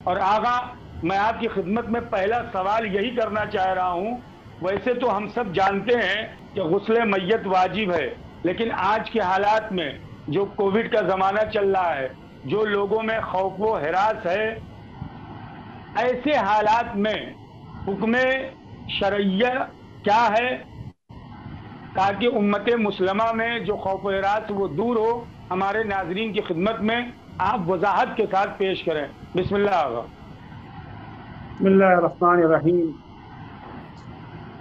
اور آغا میں آپ کی خدمت میں پہلا سوال یہی کرنا چاہ رہا ہوں، ویسے تو ہم سب جانتے ہیں کہ غسل میت واجب ہے، لیکن آج کے حالات میں جو کووڈ کا زمانہ چل رہا ہے، جو لوگوں میں خوف و ہراس ہے، ایسے حالات میں حکم شرعیہ کیا ہے تاکہ امت مسلمہ میں جو خوف و ہراس وہ دور ہو؟ ہمارے ناظرین کی خدمت میں آپ وضاحت کے ساتھ پیش کریں۔ بسم اللہ آغا۔ بسم اللہ الرحمن الرحیم۔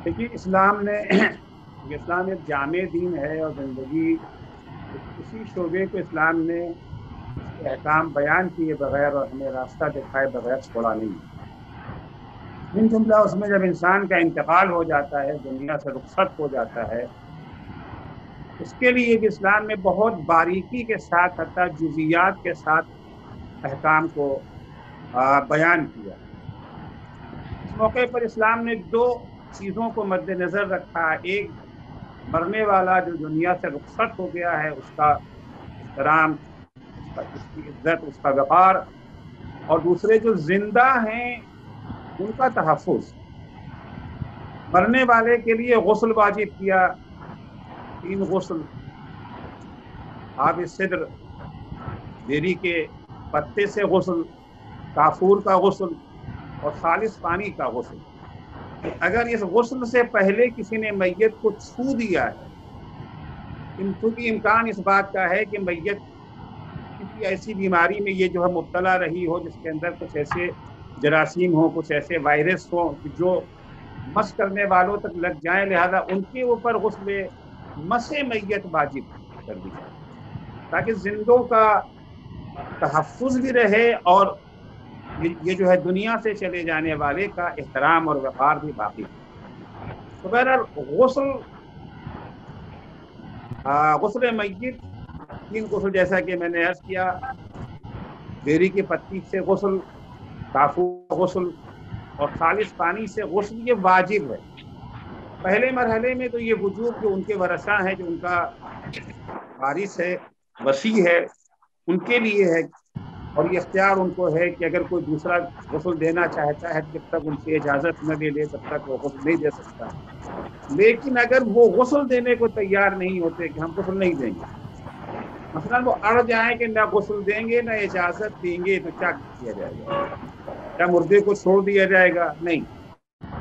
دیکھیے اسلام ایک جامع دین ہے اور زندگی کسی شعبے کو اسلام نے اس کے احکام بیان کیے بغیر اور ہمیں راستہ دکھائے بغیر چھوڑا نہیں۔ من جملہ اس میں جب انسان کا انتقال ہو جاتا ہے، دنیا سے رخصت ہو جاتا ہے، اس کے لیے بھی اسلام نے بہت باریکی کے ساتھ حتیٰ جزیات کے ساتھ احکام کو بیان کیا۔ اس موقع پر اسلام نے دو چیزوں کو مد نظر رکھا۔ ایک، مرنے والا جو دنیا سے رخصت ہو گیا ہے اس کا احترام، اس کی عزت، اس کا وقار، اور دوسرے جو زندہ ہیں ان کا تحفظ۔ مرنے والے کے لیے غسل واجب کیا، 3 غسل: آب سدر، بیری کے پتے سے غسل، کافور کا غسل اور خالص پانی کا غسل۔ اگر اس غسل سے پہلے کسی نے میت کو چھو دیا ہے، کیونکہ امکان اس بات کا ہے کہ میت کسی ایسی بیماری میں یہ جو ہے مبتلا رہی ہو جس کے اندر کچھ ایسے جراثیم ہوں، کچھ ایسے وائرس ہوں جو مس کرنے والوں تک لگ جائیں، لہذا ان کے اوپر غسل مس میت واجب کر دی جائے تاکہ زندوں کا تحفظ بھی رہے اور یہ جو ہے دنیا سے چلے جانے والے کا احترام اور وقار بھی باقی رہے۔ تو بہرحال غسل میت 3 غسل جیسا کہ میں نے عرض کیا: بیری کی پتی سے غسل، کافور غسل اور خالص پانی سے غسل، یہ واجب ہے۔ پہلے مرحلے میں تو یہ وجوب جو ان کے ورثہ ہیں، جو ان کا وارث ہے، وصی ہے، ان کے لیے ہے، اور یہ اختیار ان کو ہے کہ اگر کوئی دوسرا غسل دینا چاہتا ہے جب تک ان سے اجازت نہ لے تب تک وہ غسل نہیں دے سکتا۔ لیکن اگر وہ غسل دینے کو تیار نہیں ہوتے کہ ہم غسل نہیں دیں گے، مثلا وہ اڑ جائیں کہ نہ غسل دیں گے نہ اجازت دیں گے، تو کیا کیا جائے گا؟ کیا مردے کو چھوڑ دیا جائے گا؟ نہیں۔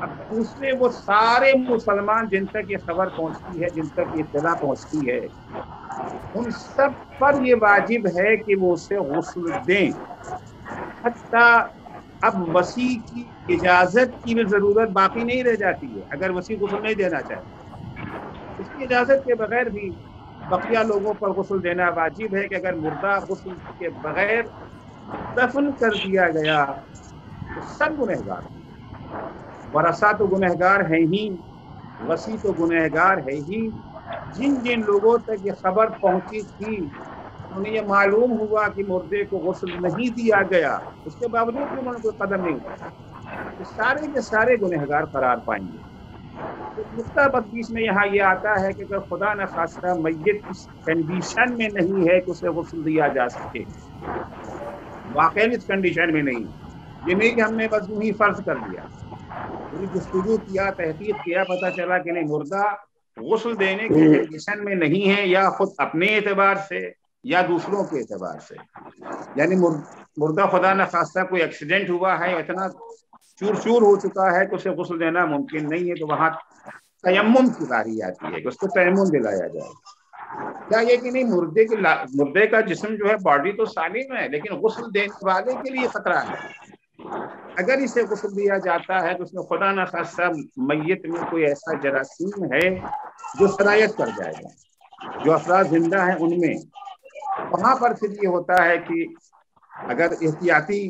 اب دوسرے وہ سارے مسلمان جن تک یہ خبر پہنچتی ہے، جن تک یہ اطلاع پہنچتی ہے، ان سب پر یہ واجب ہے کہ وہ اسے غسل دیں۔ حتیٰ اب وصی کی اجازت کی بھی ضرورت باقی نہیں رہ جاتی ہے۔ اگر وصی غسل نہیں دینا چاہے، اس کی اجازت کے بغیر بھی بقیہ لوگوں پر غسل دینا واجب ہے کہ اگر مردہ غسل کے بغیر دفن کر دیا گیا تو سب گنہگار ہیں۔ ورثہ تو گنہگار ہیں ہی، وصی تو گنہگار ہے ہی۔ جن جن لوگوں تک یہ خبر پہنچی تھی، انہیں یہ معلوم ہوا کہ مردے کو غسل نہیں دیا گیا، اس کے باوجود بھی انہوں نے کوئی قدم نہیں اٹھایا، تو سارے کے سارے گنہگار قرار پائیں گے۔ نقطہ بدیش میں یہاں یہ آتا ہے کہ اگر خدا نخواستہ میت اس کنڈیشن میں نہیں ہے کہ اسے غسل دیا جا سکے، واقعی اس کنڈیشن میں نہیں، یہ نہیں کہ ہم نے بس یوں ہی فرض کر لیا، پوری جستجو کیا، تحقیق کیا، پتہ چلا کہ نہیں، مردہ غسل دینے کی کنڈیشن میں نہیں ہے، یا خود اپنے اعتبار سے یا دوسروں کے اعتبار سے، یعنی مردہ خدا نخواستہ کوئی ایکسیڈنٹ ہوا ہے، اتنا چور چور ہو چکا ہے کہ اسے غسل دینا ممکن نہیں ہے، تو وہاں تیمم کی باری آتی ہے کہ اس کو تیمم دلایا جائے۔ کیا یہ کہ نہیں، مردے کا جسم جو ہے، باڈی تو سالم ہے، لیکن غسل دینے والے کے لیے خطرہ ہے۔ اگر اسے غسل دیا جاتا ہے تو اس میں خدا نخواستہ میت میں کوئی ایسا جراثیم ہے جو سرایت کر جائے گا، جو افراد زندہ ہیں ان میں، وہاں پر پھر یہ ہوتا ہے کہ اگر احتیاطی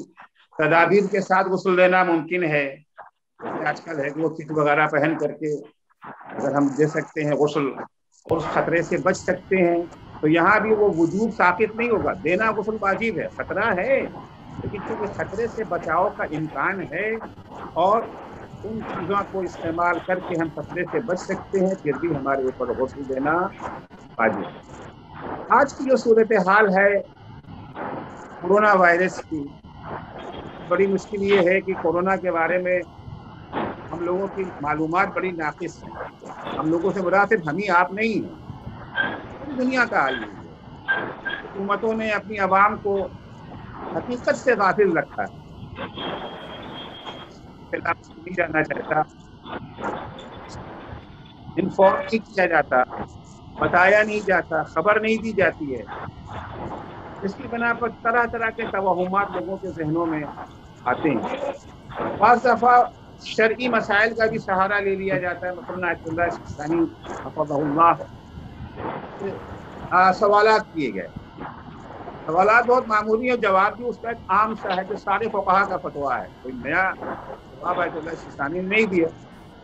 تدابیر کے ساتھ غسل دینا ممکن ہے، جیسے آج کل ہے کہ وہ کٹ وغیرہ پہن کر کے اگر ہم دے سکتے ہیں غسل اور اس خطرے سے بچ سکتے ہیں، تو یہاں بھی وہ وجوب ساقط نہیں ہوگا، دینا غسل واجب ہے۔ خطرہ ہے، لیکن چونکہ خطرے سے بچاؤ کا امکان ہے اور ان چیزوں کو استعمال کر کے ہم خطرے سے بچ سکتے ہیں، پھر بھی ہمارے اوپر غسل دینا واجب ہے۔ آج کی جو صورتحال ہے کورونا وائرس کی، بڑی مشکل یہ ہے کہ کورونا کے بارے میں ہم لوگوں کی معلومات بڑی ناقص ہیں. ہم لوگوں سے مراد صرف ہم ہی آپ نہیں ہیں, پوری دنیا کا حال یہی ہے. حکومتوں نے اپنی عوام کو حقیقت سے غافل رکھا ہے. نہیں جانا چاہتا, انفارم نہیں کیا جاتا, بتایا نہیں جاتا, خبر نہیں دی جاتی ہے. اس کی بنا پر طرح طرح کے توہمات لوگوں کے ذہنوں میں آتے ہیں. بعض دفعہ شرعی مسائل کا بھی سہارا لے لیا جاتا ہے. مثلاً آیت اللہ سیستانی حفظہ اللہ سوالات کیے گئے, سوالات بہت معمولی ہیں, جواب بھی اس کا ایک عام سا ہے جو سارے فقہا کا فتویٰ ہے, کوئی نیا جواب آیت اللہ سیستانی نے نہیں دیا.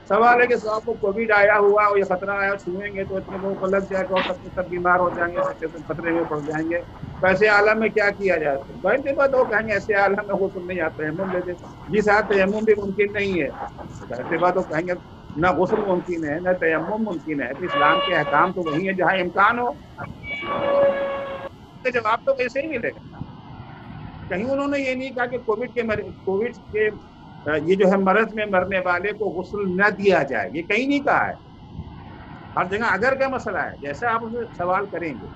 سوال ہے کہ صاحب کو کووڈ آیا ہوا اور یہ خطرہ آیا, چھوئیں گے تو اتنے لوگوں کو لگ جائے گا اور سب کے سب بیمار ہو جائیں گے, سب کے خطرے میں پڑ جائیں گے, تو ایسے عالم میں کیا کیا جائے. ظاہر سی بات وہ کہیں گے ایسے عالم میں غسل نہیں آتا, تیمم لے دے. جی صاحب تیمم بھی ممکن نہیں ہے, ظاہر سی بات وہ کہیں گے نہ غسل ممکن ہے نہ تیمم ممکن ہے. تو اسلام کے احکام تو وہی ہیں جہاں امکان ہو. جواب تو ویسے ہی ملے گا. کہیں انہوں نے یہ نہیں کہا کہ کووڈ کے یہ جو ہے مرض میں مرنے والے کو غسل نہ دیا جائے, یہ کہیں نہیں کہا ہے. ہر جگہ اگر کا مسئلہ ہے, جیسا آپ اسے سوال کریں گے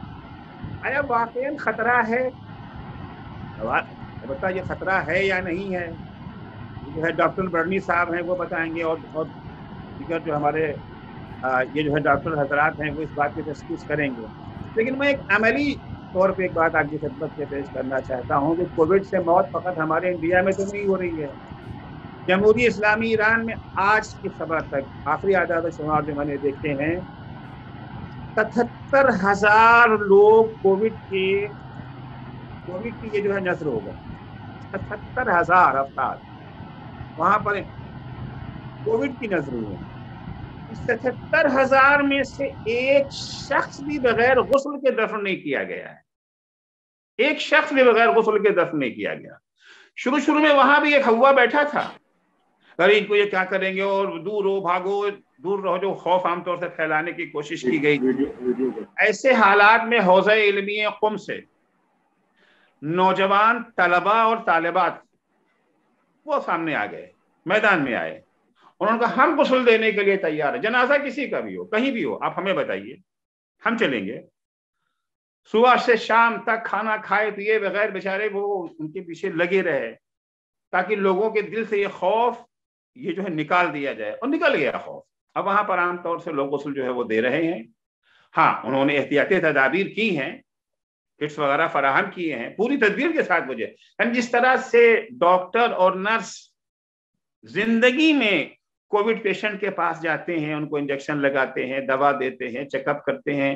آیا واقعی خطرہ ہے, البتہ یہ خطرہ ہے یا نہیں ہے جو ہے ڈاکٹر برنی صاحب ہیں وہ بتائیں گے, اور دیگر جو ہمارے یہ جو ہے ڈاکٹر حضرات ہیں وہ اس بات کی تشخیص کریں گے. لیکن میں ایک عملی طور پہ ایک بات آپ کی خدمت میں پیش کرنا چاہتا ہوں کہ کووڈ سے موت فقط ہمارے انڈیا میں تو نہیں ہو رہی ہے. جمہوریہ اسلامی ایران میں آج کی خبر تک آخری اعداد و شمار جو میں نے دیکھے ہیں 77,000 لوگ کووڈ کی یہ جو ہے نذر ہو گئے. 77,000 افراد وہاں پر کووڈ کی نذر ہوئے ہیں. 77,000 میں سے ایک شخص بھی بغیر غسل کے دفن نہیں کیا گیا ہے. ایک شخص بھی بغیر غسل کے دفن نہیں کیا گیا. شروع میں وہاں بھی ایک ہوا بیٹھا تھا, ارے ان کو یہ کیا کریں گے اور دور ہو, بھاگو, دور رہو, جو خوف عام طور سے پھیلانے کی کوشش کی گئی. ایسے حالات میں حوزہ علمیہ قم سے نوجوان طلباء اور طالبات وہ سامنے آ گئے, میدان میں آئے. انہوں نے کہا ہم غسل دینے کے لیے تیار ہیں, جنازہ کسی کا بھی ہو, کہیں بھی ہو, آپ ہمیں بتائیے, ہم چلیں گے. صبح سے شام تک کھانا کھائے پیے بغیر بیچارے وہ ان کے پیچھے لگے رہے تاکہ لوگوں کے دل سے یہ خوف یہ جو ہے نکال دیا جائے, اور نکل گیا خوف. اب وہاں پر عام طور سے لوگ غسل جو ہے وہ دے رہے ہیں. ہاں انہوں نے احتیاطی تدابیر کی ہیں, کٹس وغیرہ فراہم کیے ہیں پوری تدبیر کے ساتھ. مجھے جس طرح سے ڈاکٹر اور نرس زندگی میں کووڈ پیشنٹ کے پاس جاتے ہیں, ان کو انجیکشن لگاتے ہیں, دوا دیتے ہیں, چیک اپ کرتے ہیں,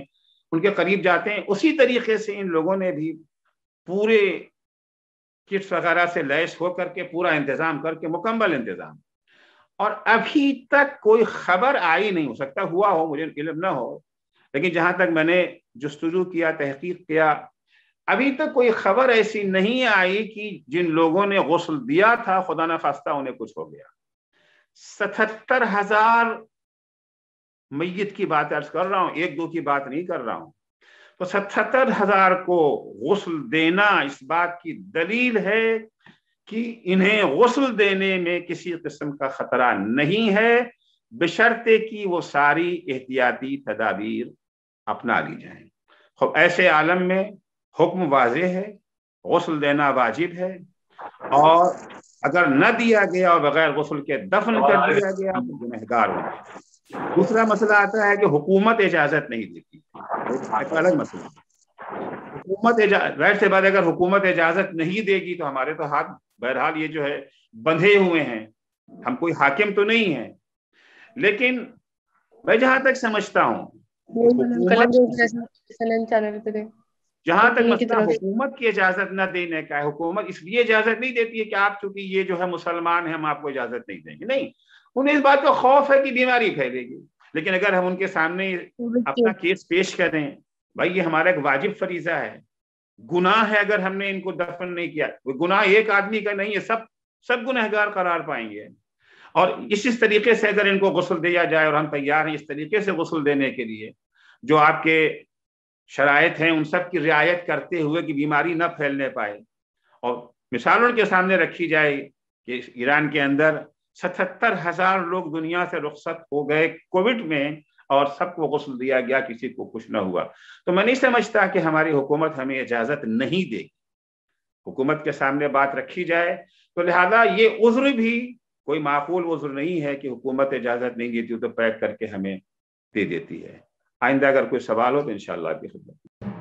ان کے قریب جاتے ہیں, اسی طریقے سے ان لوگوں نے بھی پورے کٹس وغیرہ سے لیس ہو کر کے پورا انتظام کر کے مکمل انتظام. اور ابھی تک کوئی خبر آئی نہیں, ہو سکتا ہوا ہو, مجھے علم نہ ہو, لیکن جہاں تک میں نے جستجو کیا, تحقیق کیا, ابھی تک کوئی خبر ایسی نہیں آئی کہ جن لوگوں نے غسل دیا تھا خدا نخواستہ انہیں کچھ ہو گیا. 77,000 میت کی بات عرض کر رہا ہوں, ایک دو کی بات نہیں کر رہا ہوں. تو 77,000 کو غسل دینا اس بات کی دلیل ہے کہ انہیں غسل دینے میں کسی قسم کا خطرہ نہیں ہے, بشرطے کہ وہ ساری احتیاطی تدابیر اپنا لی جائیں. خب ایسے عالم میں حکم واضح ہے, غسل دینا واجب ہے, اور اگر نہ دیا گیا اور بغیر غسل کے دفن کر دیا گیا تو گنہگار ہو گیا. دوسرا مسئلہ آتا ہے کہ حکومت اجازت نہیں دیتی, ایک الگ مسئلہ. حکومت ظاہر سی بات اگر حکومت اجازت نہیں دے گی تو ہمارے تو ہاتھ بہرحال یہ جو ہے بندھے ہوئے ہیں, ہم کوئی حاکم تو نہیں ہیں. لیکن میں جہاں تک سمجھتا ہوں جہاں تک مسئلہ حکومت کی اجازت نہ دینے کا ہے, حکومت اس لیے اجازت نہیں دیتی ہے کہ آپ چونکہ یہ جو ہے مسلمان ہیں ہم آپ کو اجازت نہیں دیں گے, نہیں, انہیں اس بات کا خوف ہے کہ بیماری پھیلے گی. لیکن اگر ہم ان کے سامنے اپنا کیس پیش کریں, بھائی یہ ہمارا ایک واجب فریضہ ہے, گناہ ہے اگر ہم نے ان کو دفن نہیں کیا, گناہ ایک آدمی کا نہیں ہے, سب گنہگار قرار پائیں گے. اور اس طریقے سے اگر ان کو غسل دیا جائے, اور ہم تیار ہیں اس طریقے سے غسل دینے کے لیے جو آپ کے شرائط ہیں ان سب کی رعایت کرتے ہوئے کہ بیماری نہ پھیلنے پائے, اور مثال ان کے سامنے رکھی جائے کہ ایران کے اندر 77,000 لوگ دنیا سے رخصت ہو گئے کووڈ میں اور سب کو غسل دیا گیا، کسی کو کچھ نہ ہوا، تو میں نہیں سمجھتا کہ ہماری حکومت ہمیں اجازت نہیں دے گی۔ حکومت کے سامنے بات رکھی جائے تو لہذا یہ عذر بھی کوئی معقول عذر نہیں ہے کہ حکومت اجازت نہیں دیتی تو پیک کر کے ہمیں دے دیتی ہے۔ آئندہ اگر کوئی سوال ہو تو انشاءاللہ آپ کی خدمت